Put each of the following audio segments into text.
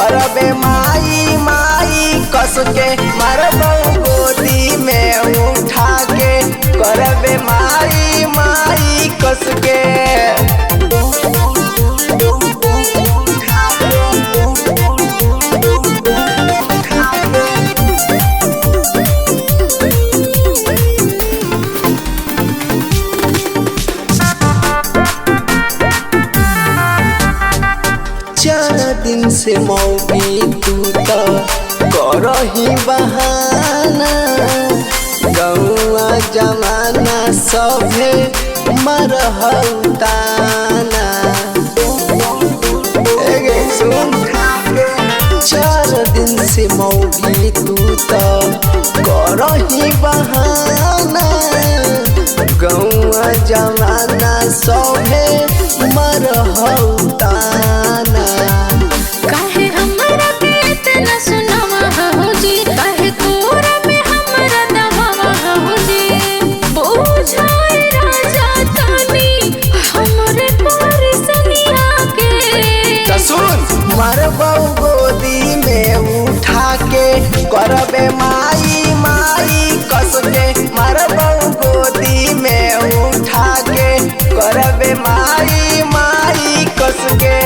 करबे माई माई कस के मारबऊ गोदी में उठा के करबे माई माई कस के। चार दिन से मौगी तू तो करही बहाना, गौआ जमाना सभे मरहु ताना। सुन 4 दिन से मौगी तू तो करही बहाना, गौआ जमाना सभे मरहु ताना। काहे हमरा के इतना सुनावा हो जी, काहे तोरा में हमरा दबावा हो जी। बुझाए राजा तानी हमरे परसनिया के। सुन मारबऊ गोदी में उठा के करबे माई माई कस के, मारबऊ गोदी में उठा के करबे माई माई कस के।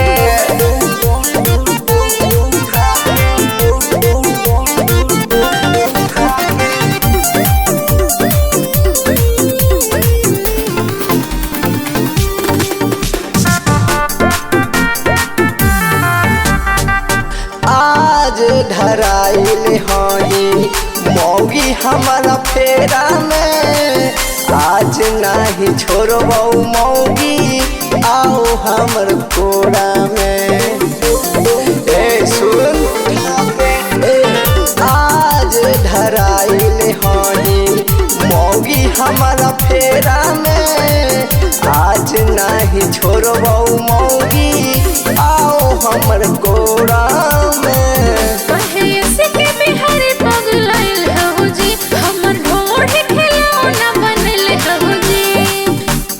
आज धराइल हई मौगी हमारा फेरा में, आज नाही छोड़बऊ मौगी आओ हमर कोरा में। सुन आज धराइल हई मौगी हमारा फेरा में, आज नाही छोड़बऊ मौगी आओ हमर कोरा में। काहे ऐसे के बिहारी पगलाइल हो जी, हमर ढोढ़े खिलौना बनल हो जी।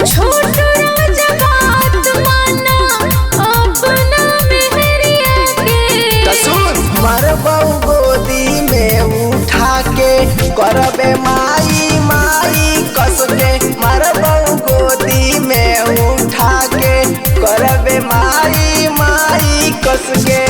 छोट राजा बात माना अपना मेहरिया के। सुन मारबऊ गोदी में उठा के करबे माई माई कस के, मारबऊ गोदी में उठा के करबे माई माई कस के।